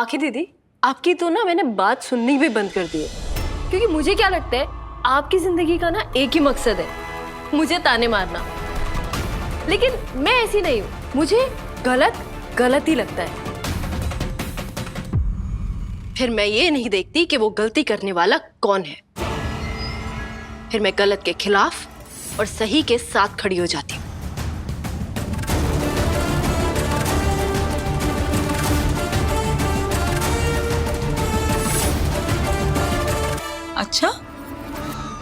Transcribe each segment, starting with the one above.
पाखी दीदी, आपकी तो ना मैंने बात सुननी भी बंद कर दी है, क्योंकि मुझे क्या लगता है आपकी जिंदगी का ना एक ही मकसद है, मुझे ताने मारना। लेकिन मैं ऐसी नहीं हूँ, मुझे गलत गलत ही लगता है। फिर मैं ये नहीं देखती कि वो गलती करने वाला कौन है, फिर मैं गलत के खिलाफ और सही के साथ खड़ी हो जाती हूँ। अच्छा,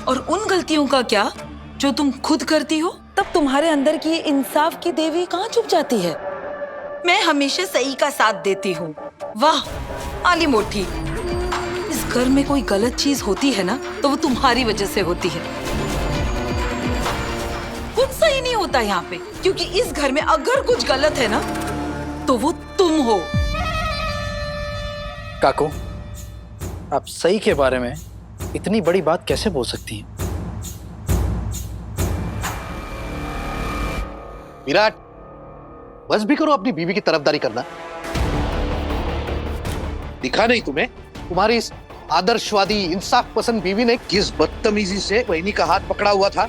और उन गलतियों का क्या जो तुम खुद करती हो? तब तुम्हारे अंदर की इंसाफ की देवी कहाँ छुप जाती है? मैं हमेशा सही का साथ देती हूँ। वाह आली मोटी, इस घर में कोई गलत चीज होती है ना तो वो तुम्हारी वजह से होती है। कुछ सही नहीं होता यहाँ पे, क्योंकि इस घर में अगर कुछ गलत है ना तो वो तुम हो। काकू, आप सही के बारे में इतनी बड़ी बात कैसे बोल सकती हैं? विराट, बस भी करो अपनी बीवी की तरफदारी करना। दिखा नहीं तुम्हें तुम्हारी इस आदर्शवादी इंसाफ पसंद बीवी ने किस बदतमीजी से वहिनी का हाथ पकड़ा हुआ था,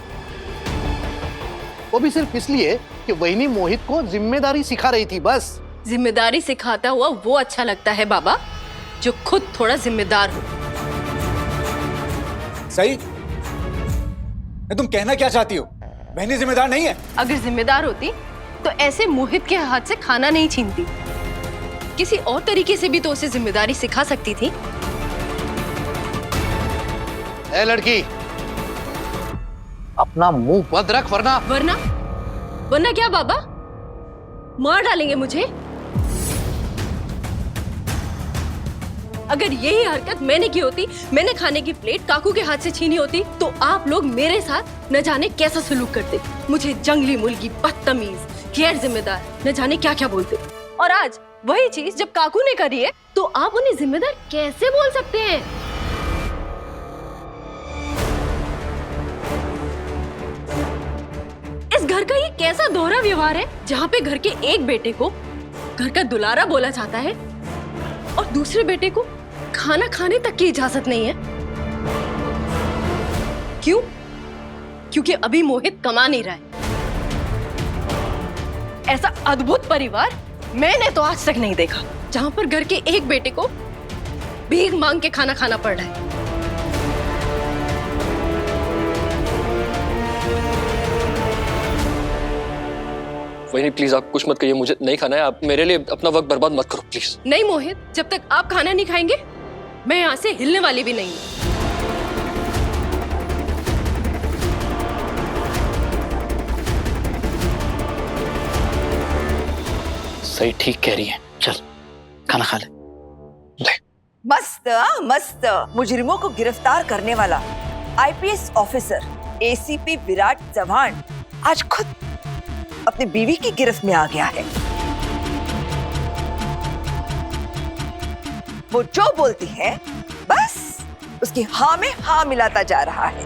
वो भी सिर्फ इसलिए कि वहिनी मोहित को जिम्मेदारी सिखा रही थी। बस जिम्मेदारी सिखाता हुआ वो अच्छा लगता है बाबा, जो खुद थोड़ा जिम्मेदार हो। सही, तुम कहना क्या चाहती हो? बहनी जिम्मेदार नहीं है? अगर जिम्मेदार होती तो ऐसे मोहित के हाथ से खाना नहीं छीनती, किसी और तरीके से भी तो उसे जिम्मेदारी सिखा सकती थी। ए लड़की, अपना मुंह बंद रख, वरना वरना वरना क्या बाबा, मार डालेंगे मुझे? अगर यही हरकत मैंने की होती, मैंने खाने की प्लेट काकू के हाथ से छीनी होती, तो आप लोग मेरे साथ न जाने कैसा सलूक करते, मुझे जंगली मुर्गी, बदतमीज, गैर जिम्मेदार, न जाने क्या क्या बोलते। और आज वही चीज जब काकू ने करी है तो आप उन्हें जिम्मेदार कैसे बोल सकते हैं? इस घर का ये कैसा दोहरा व्यवहार है, जहाँ पे घर के एक बेटे को घर का दुलारा बोला जाता है और दूसरे बेटे को खाना खाने तक की इजाजत नहीं है? क्यों? क्योंकि अभी मोहित कमा नहीं रहा है। ऐसा अद्भुत परिवार मैंने तो आज तक नहीं देखा, जहां पर घर के एक बेटे को भीख मांग के खाना खाना पड़ रहा है। वही प्लीज आप कुछ मत कहिए, मुझे नहीं खाना है। आप मेरे लिए अपना वक्त बर्बाद मत करो प्लीज। नहीं मोहित, जब तक आप खाना नहीं खाएंगे मैं यहाँ से हिलने वाली भी नहीं हूँ। सही ठीक कह रही है, चल खाना खा ले। मस्त मस्त, मुजरिमों को गिरफ्तार करने वाला IPS officer ACP Virat Chavan आज खुद अपनी बीवी की गिरफ्त में आ गया है। वो जो बोलती है बस उसकी हाँ में हाँ मिलाता जा रहा है।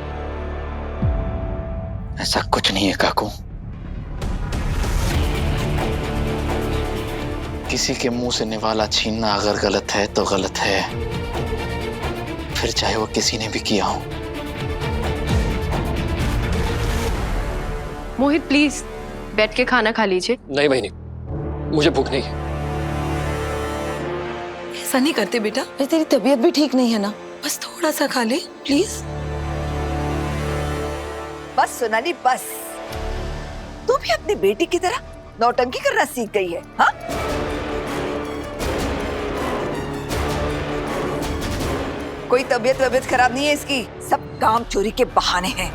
ऐसा कुछ नहीं है काकू, किसी के मुंह से निवाला छीनना अगर गलत है तो गलत है, फिर चाहे वो किसी ने भी किया हो। मोहित प्लीज बैठ के खाना खा लीजिए। नहीं बहनी, मुझे भूख नहीं है। ऐसा नहीं करते बेटा, अरे तेरी तबीयत भी ठीक नहीं है ना? बस थोड़ा सा खा ले प्लीज। बस सोनाली बस, तू भी अपनी बेटी की तरह नौटंकी करना सीख गई है, हाँ? कोई तबीयत खराब नहीं है इसकी, सब काम चोरी के बहाने हैं।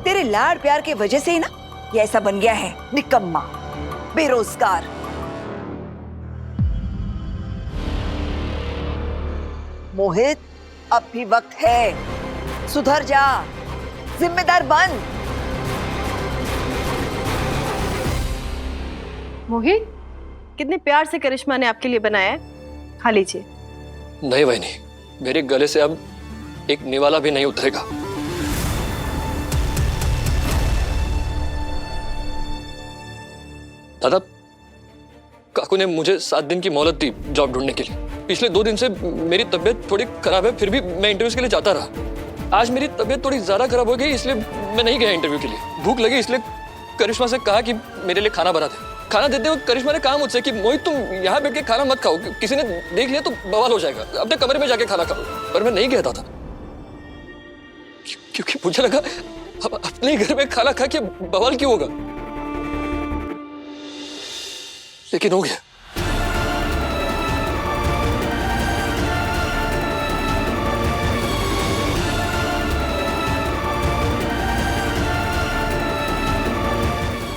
तेरे लाड प्यार के वजह से ही ना ये ऐसा बन गया है, निकम्मा, बेरोजगार। मोहित, अब भी वक्त है, सुधर जा, जिम्मेदार बन। मोहित, कितने प्यार से करिश्मा ने आपके लिए बनाया है, खा लीजिए। नहीं बहनी, मेरे गले से अब एक निवाला भी नहीं उतरेगा। दादा, काकू ने मुझे 7 दिन की मोहलत दी जॉब ढूंढने के लिए। पिछले 2 दिन से मेरी तबीयत थोड़ी खराब है, फिर भी मैं इंटरव्यूज के लिए जाता रहा। आज मेरी तबीयत थोड़ी ज्यादा खराब हो गई, इसलिए मैं नहीं गया इंटरव्यू के लिए। भूख लगी इसलिए करिश्मा से कहा कि मेरे लिए खाना बना दे। खाना देते हुए करिश्मा ने कहा मुझसे कि मोहित तुम यहाँ बैठ के खाना मत खाओ, किसी ने देख लिया तो बवाल हो जाएगा, अपने कमरे में जाके खाना खाओ। पर मैं नहीं कहता था क्योंकि मुझे लगा अपने ही घर में खाना खा के बवाल क्यों होगा, लेकिन हो गया।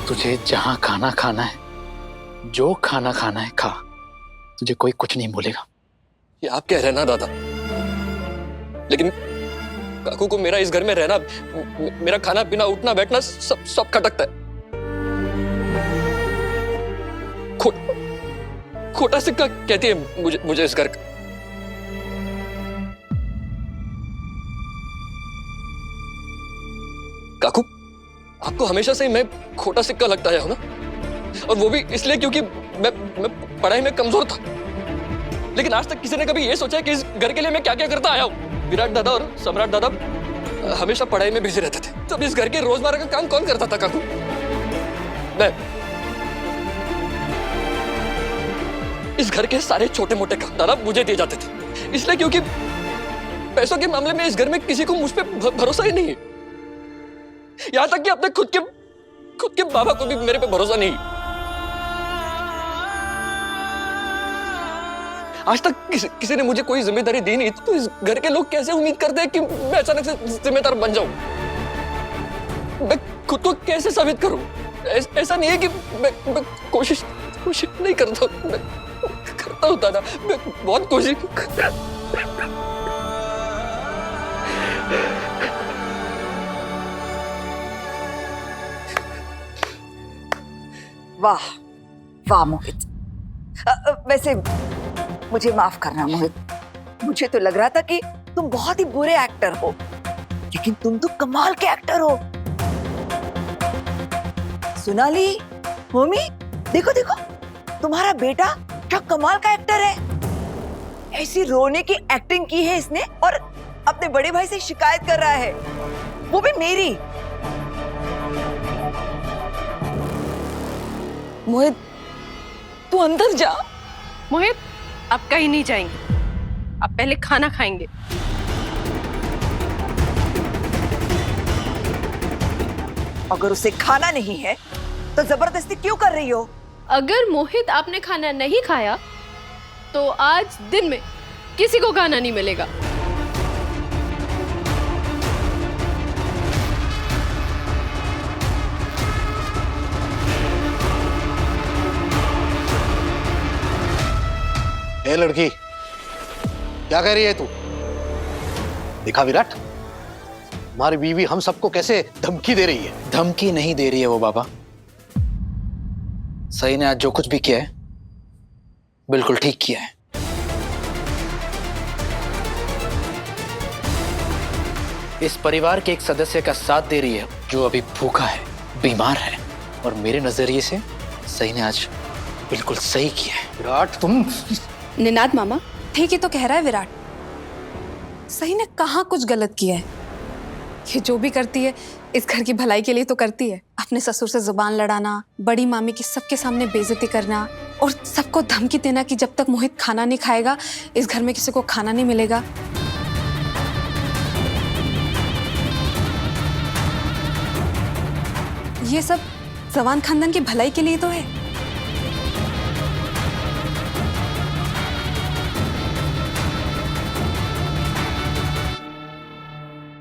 तुझे जहां खाना खाना है, जो खाना खाना है खा, तुझे कोई कुछ नहीं बोलेगा। ये आप कह रहे हैं ना दादा, लेकिन काकू को मेरा इस घर में रहना, मेरा खाना पीना उठना बैठना सब खटकता है। खोटा सिक्का कहती है मुझे इस घर का। काकू आपको हमेशा से ही मैं खोटा सिक्का लगता आया हूं ना, और वो भी इसलिए क्योंकि मैं पढ़ाई में कमजोर था। लेकिन आज तक किसी ने कभी ये सोचा कि इस घर के लिए मैं क्या क्या करता आया हूं। विराट दादा और सम्राट दादा हमेशा पढ़ाई में बिजी रहते थे, तब इस घर के रोजमर्रा का काम कौन करता था काकू? मैं। इस घर के सारे छोटे मोटे काम दादा मुझे दिए जाते थे, इसलिए क्योंकि पैसों के मामले में इस घर में किसी को मुझ पर भरोसा ही नहीं है। यहां तक कि अपने खुद के बाबा को भी मेरे पे भरोसा नहीं। आज तक किसी ने मुझे कोई जिम्मेदारी दी नहीं, तो इस घर के लोग कैसे उम्मीद करते हैं कि मैं अचानक से जिम्मेदार बन जाऊं? मैं खुद को कैसे साबित करूं? ऐसा नहीं है कि मैं कोशिश नहीं करता, मैं करता हूं दादा, मैं बहुत कोशिश। वाह वाह मोहित। वैसे मुझे माफ करना मोहित, मुझे तो लग रहा था कि तुम बहुत ही बुरे एक्टर हो, लेकिन तुम तो कमाल के एक्टर हो। सोनाली, होमी, देखो देखो तुम्हारा बेटा क्या कमाल का एक्टर है। ऐसी रोने की एक्टिंग की है इसने, और अपने बड़े भाई से शिकायत कर रहा है, वो भी मेरी। मोहित तू अंदर जा। मोहित आप कहीं नहीं जाएंगे, आप पहले खाना खाएंगे। अगर उसे खाना नहीं है तो जबरदस्ती क्यों कर रही हो? अगर मोहित आपने खाना नहीं खाया तो आज दिन में किसी को खाना नहीं मिलेगा। ए लड़की, क्या कह रही है तू? देखा विराट, हमारी बीवी हम सबको कैसे धमकी दे रही है। धमकी नहीं दे रही है वो बाबा, सही ने आज जो कुछ भी किया है बिल्कुल ठीक किया है। इस परिवार के एक सदस्य का साथ दे रही है जो अभी भूखा है, बीमार है, और मेरे नजरिए से सही ने आज बिल्कुल सही किया है। विराट तुम। निनाद मामा ठीक ही तो कह रहा है विराट, सही ने कहाँ कुछ गलत किया है। ये जो भी करती है इस घर की भलाई के लिए तो करती है। अपने ससुर से जुबान लड़ाना, बड़ी मामी की सबके सामने बेइज्जती करना, और सबको धमकी देना कि जब तक मोहित खाना नहीं खाएगा इस घर में किसी को खाना नहीं मिलेगा। ये सब जवान खानदान की भलाई के लिए तो है।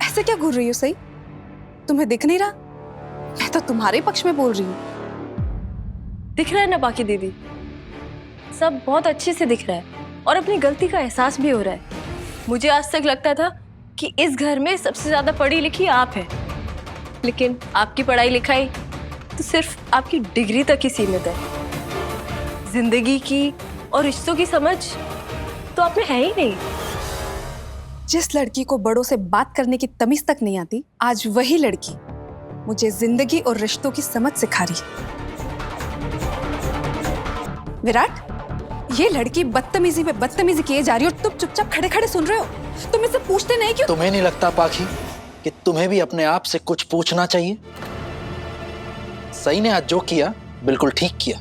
ऐसे क्या घूर रही हो सही? तुम्हें दिख नहीं रहा? मैं तो तुम्हारे पक्ष में बोल रही हूँ। दिख रहा है ना बाकी दीदी, सब बहुत अच्छे से दिख रहा है और अपनी गलती का एहसास भी हो रहा है। मुझे आज तक लगता था कि इस घर में सबसे ज्यादा पढ़ी लिखी आप हैं, लेकिन आपकी पढ़ाई लिखाई तो सिर्फ आपकी डिग्री तक ही सीमित है। जिंदगी की और रिश्तों की समझ तो आप में है ही नहीं। जिस लड़की को बड़ों से बात करने की तमीज तक नहीं आती, आज वही लड़की मुझे जिंदगी और रिश्तों की समझ सिखा रही। विराट, ये लड़की बदतमीजी पे बदतमीजी किए जा रही है और तुम चुपचाप खड़े खड़े सुन रहे हो। तुम इससे पूछते नहीं क्यों? तुम्हें नहीं लगता पाखी कि तुम्हें भी अपने आप से कुछ पूछना चाहिए? सही ने आज जो किया बिल्कुल ठीक किया।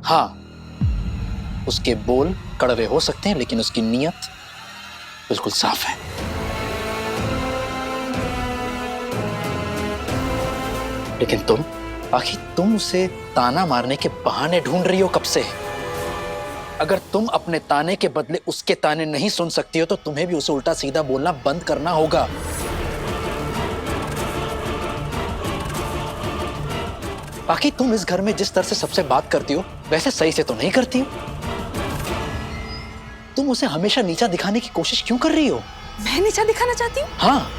हाँ, उसके बोल कड़वे हो सकते हैं लेकिन उसकी नीयत बिल्कुल साफ है। लेकिन तुम आखिर तुम उसे ताना मारने के बहाने ढूंढ रही हो कब से? अगर तुम अपने ताने के बदले उसके ताने नहीं सुन सकती हो तो तुम्हें भी उसे उल्टा सीधा बोलना बंद करना होगा। बाकी तुम इस घर में जिस तरह से सबसे बात करती हो वैसे सही से तो नहीं करती हो। तुम उसे हमेशा नीचा दिखाने की कोशिश क्यों कर रही हो? मैं नीचा दिखाना चाहती हूँ? हाँ।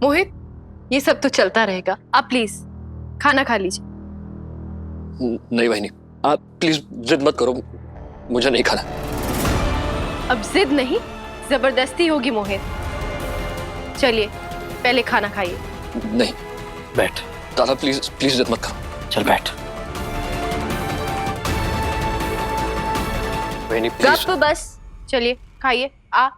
मोहित, ये सब तो चलता रहेगा, आप प्लीज खाना खा लीजिए। नहीं बहनी, आप प्लीज जिद मत करो, मुझे नहीं खाना। अब जिद नहीं, जबरदस्ती होगी मोहित। चलिए पहले खाना खाइए। नहीं बैठ। दादा प्लीज प्लीज जिद मत करो। चल बैठ। बहनी प्लीज। गप बस, चलिए खाइए। आ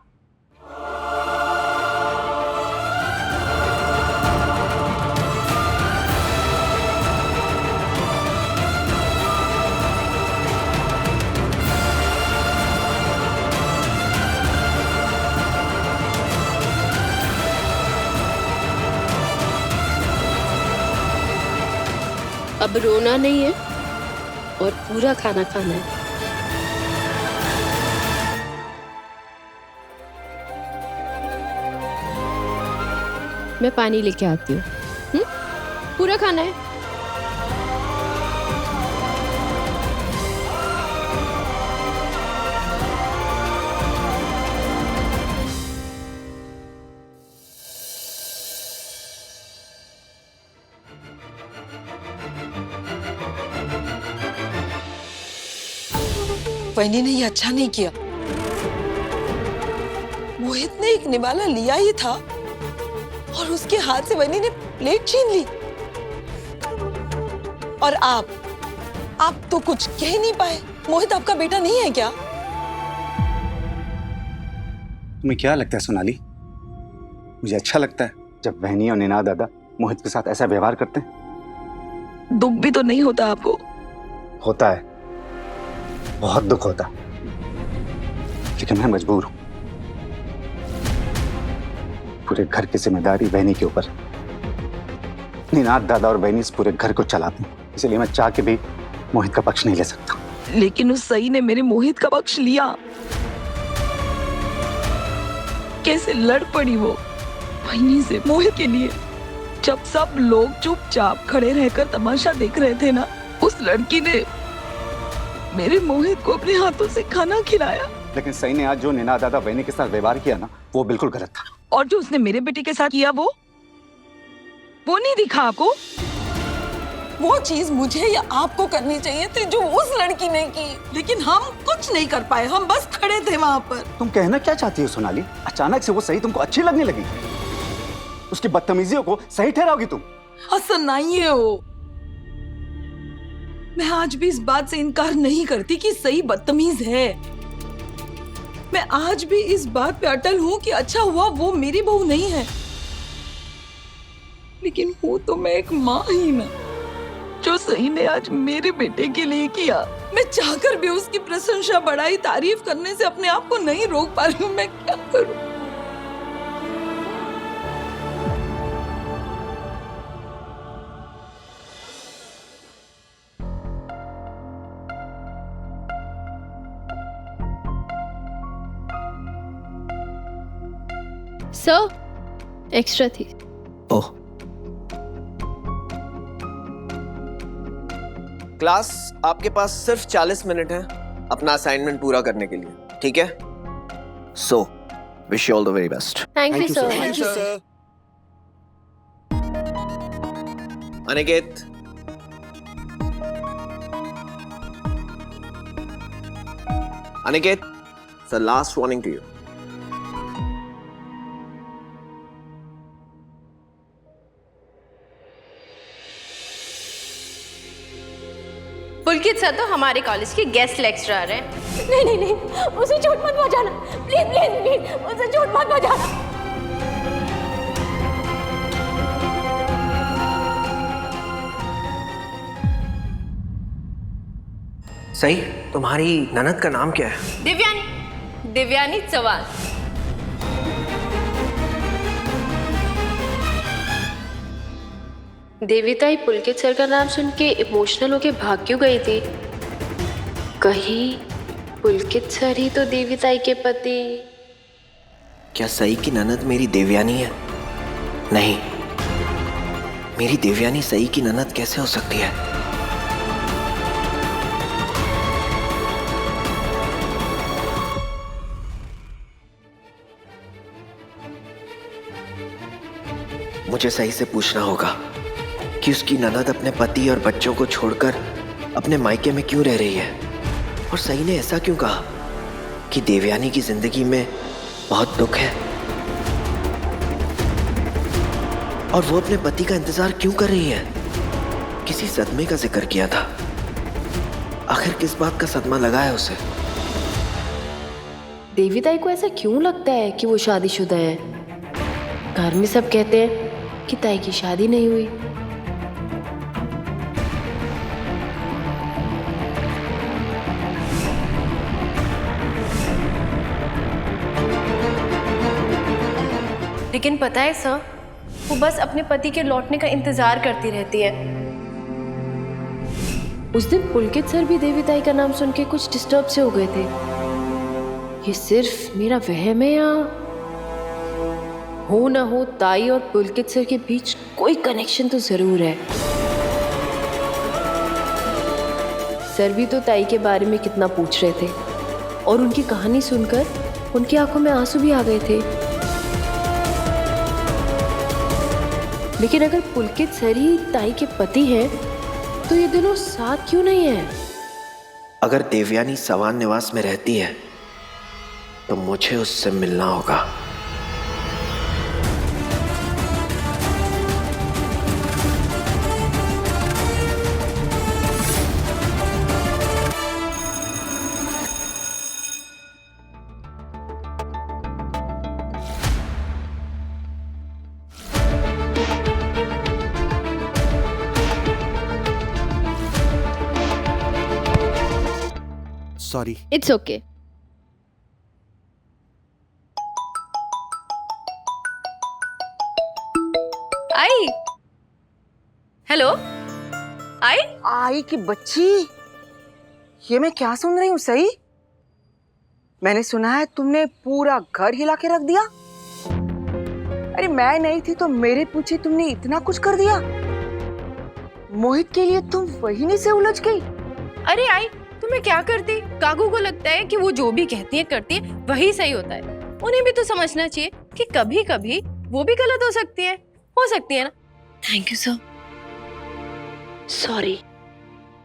अब रोना नहीं है और पूरा खाना खाना है। मैं पानी लेके आती हूँ। पूरा खाना है। वैनी ने ये अच्छा नहीं किया। मोहित ने एक निवाला लिया ही था और उसके हाथ से वैनी ने प्लेट छीन ली। और आप तो कुछ कह नहीं पाए। मोहित आपका बेटा नहीं है क्या? तुम्हें क्या लगता है सोनाली? मुझे अच्छा लगता है जब बहनी और निना दादा मोहित के साथ ऐसा व्यवहार करते हैं। दुख भी तो नहीं होता आपको? होता है, बहुत दुख होता, लेकिन मैं मजबूर हूं। पूरे घर की जिम्मेदारी बहनी के ऊपर। निनाद दादा और बहनी इस पूरे घर को चलाते हैं, इसलिए मैं चाह के भी मोहित का पक्ष नहीं ले सकता। लेकिन उस सई ने मेरे मोहित का पक्ष लिया। कैसे लड़ पड़ी वो बहनी से मोहित के लिए। जब सब लोग चुपचाप खड़े रहकर तमाशा देख रहे थे ना, उस लड़की ने मेरे मोहित को अपने हाथों से खाना खिलाया। लेकिन सई ने आज जो निना दादा बहनी के साथ व्यवहार किया ना, वो बिल्कुल गलत था। और जो उसने मेरे बेटे के साथ किया वो नहीं दिखा आपको? वो चीज मुझे या आपको करनी चाहिए थी जो उस लड़की ने की, लेकिन हम कुछ नहीं कर पाए। हम बस खड़े थे वहां पर। तुम कहना क्या चाहती हो सोनाली? अचानक से वो सही तुमको अच्छी लगने लगी? उसकी बदतमीजियों को सही ठहराओगी तुम? सुनाइए हो। मैं आज भी इस बात से इनकार नहीं करती कि सही बदतमीज है। मैं आज भी इस बात पे अटल हूँ कि अच्छा हुआ वो मेरी बहू नहीं है। लेकिन हूँ तो मैं एक माँ ही ना। जो सही ने आज मेरे बेटे के लिए किया, मैं चाहकर भी उसकी प्रशंसा, बड़ाई, तारीफ करने से अपने आप को नहीं रोक पा रही हूँ। मैं क्या करूँ? सर, एक्स्ट्रा थी। ओह, क्लास, आपके पास सिर्फ 40 मिनट है अपना असाइनमेंट पूरा करने के लिए, ठीक है? So wish you all the very best. Thank you sir. Thank you sir. Aniket, Aniket, sir last warning to you. Pulkit sir तो हमारे कॉलेज के गेस्ट लेक्चरर हैं। नहीं नहीं नहीं, उसे चोट मत पहुंचाना, प्लीज प्लीज प्लीज, उसे चोट मत पहुंचाना। सही, तुम्हारी ननद का नाम क्या है? दिव्यानी, दिव्यानी चौहान। देविताई पुलकित सर का नाम सुन के इमोशनल होके भाग क्यों गई थी? कहीं पुलकित सर ही तो देविताई के पति? क्या सई की ननद मेरी देवयानी है? नहीं, मेरी देवयानी सई की ननद कैसे हो सकती है? मुझे सही से पूछना होगा कि उसकी ननद अपने पति और बच्चों को छोड़कर अपने मायके में क्यों रह रही है, और सही ने ऐसा क्यों कहा कि देवयानी की जिंदगी में बहुत दुख है, और वो अपने पति का इंतजार क्यों कर रही है? किसी सदमे का जिक्र किया था, आखिर किस बात का सदमा लगा है उसे? देविताई को ऐसा क्यों लगता है कि वो शादीशुदा है? घर में सब कहते हैं कि ताई की शादी नहीं हुई। लेकिन पता है सर, वो बस अपने पति के लौटने का इंतजार करती रहती है। उस दिन पुलकित सर भी देविताई का नाम सुन के कुछ डिस्टर्ब से हो गए थे। ये सिर्फ मेरा वहम है या हो ना हो ताई और पुलकित सर के बीच कोई कनेक्शन तो जरूर है। सर भी तो ताई के बारे में कितना पूछ रहे थे, और उनकी कहानी सुनकर उनकी आंखों में आंसू भी आ गए थे। लेकिन अगर पुलकित सर ही ताई के पति हैं, तो ये दोनों साथ क्यों नहीं है? अगर देवयानी सवान निवास में रहती है तो मुझे उससे मिलना होगा। सॉरी। It's okay. आई, हेलो, आई की बच्ची, ये मैं क्या सुन रही हूँ? सही, मैंने सुना है तुमने पूरा घर हिला के रख दिया। अरे मैं नहीं थी तो मेरे पीछे तुमने इतना कुछ कर दिया। मोहित के लिए तुम वहीं से उलझ गई। अरे आई, तुम्हें क्या करती? काकू को लगता है कि वो जो भी कहती है करती है वही सही होता है। उन्हें भी तो समझना चाहिए कि कभी कभी वो भी गलत हो सकती है ना। Thank you sir, sorry.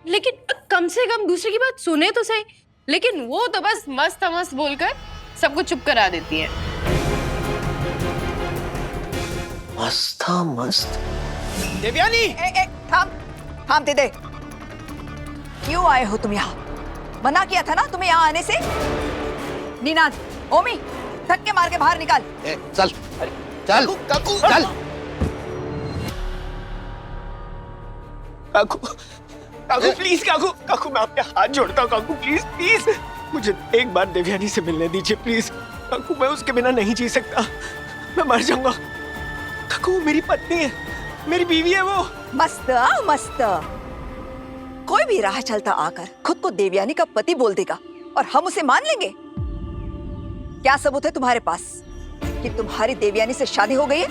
लेकिन कम से कम दूसरे की बात सुने तो सही। लेकिन वो तो बस मस्त मस्त बोलकर सबको चुप करा देती है। मस्त। देवयानी, थाम दे। क्यों आए हो तुम यहाँ? मना किया था ना तुम्हें यहाँ आने से। नीनाद, ओमी, धक्के मार के बाहर निकाल। चल चल काकू, चल। काकू प्लीज, काकू मैं आपके हाथ जोड़ता हूँ काकू, प्लीज मुझे एक बार देवयानी से मिलने दीजिए प्लीज। काकू मैं उसके बिना नहीं जी सकता, मैं मर जाऊंगा। काकू मेरी पत्नी है, मेरी बीवी है वो। मस्त। कोई भी राह चलता आकर खुद को देवयानी का पति बोल देगा और हम उसे मान लेंगे? क्या सबूत है तुम्हारे पास कि तुम्हारी देवयानी से शादी हो गई है?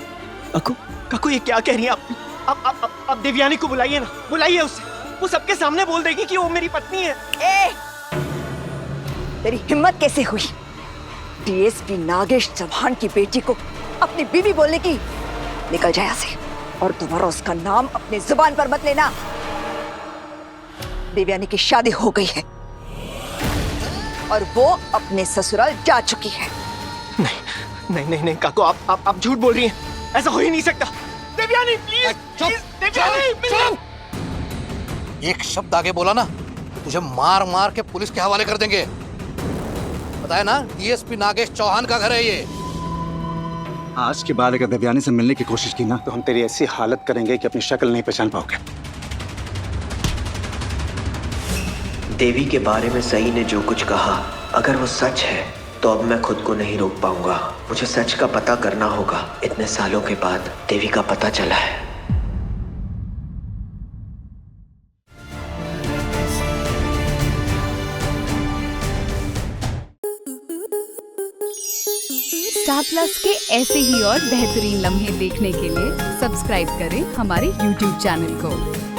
काकू ये क्या कह रही है आप देवयानी को बुलाइए ना, बुलाइए उसे, वो सबके सामने बोल देगी कि वो मेरी पत्नी है। तेरी हिम्मत कैसे हुई डीएसपी नागेश चौहान की बेटी को अपनी बीवी बोलने की? निकल जाए यहाँ से और दोबारा उसका नाम अपने जुबान पर मत लेना। देवयानी की शादी हो गई है और वो अपने ससुराल जा चुकी है। नहीं काकू, आप झूठ बोल रही हैं, ऐसा हो ही नहीं सकता। देवयानी प्लीज, चुप, देवयानी चुप। एक शब्द आगे बोला ना तुझे मार मार के पुलिस के हवाले कर देंगे। बताया ना, डीएसपी नागेश चौहान का घर है ये। आज के बाद अगर देवयानी से मिलने की कोशिश की ना तो हम तेरी ऐसी हालत करेंगे कि अपनी शक्ल नहीं पहचान पाओगे। देवी के बारे में सई ने जो कुछ कहा, अगर वो सच है तो अब मैं खुद को नहीं रोक पाऊंगा। मुझे सच का पता करना होगा। इतने सालों के बाद देवी का पता चला है। स्टार प्लस के ऐसे ही और बेहतरीन लम्हे देखने के लिए सब्सक्राइब करें हमारे YouTube चैनल को।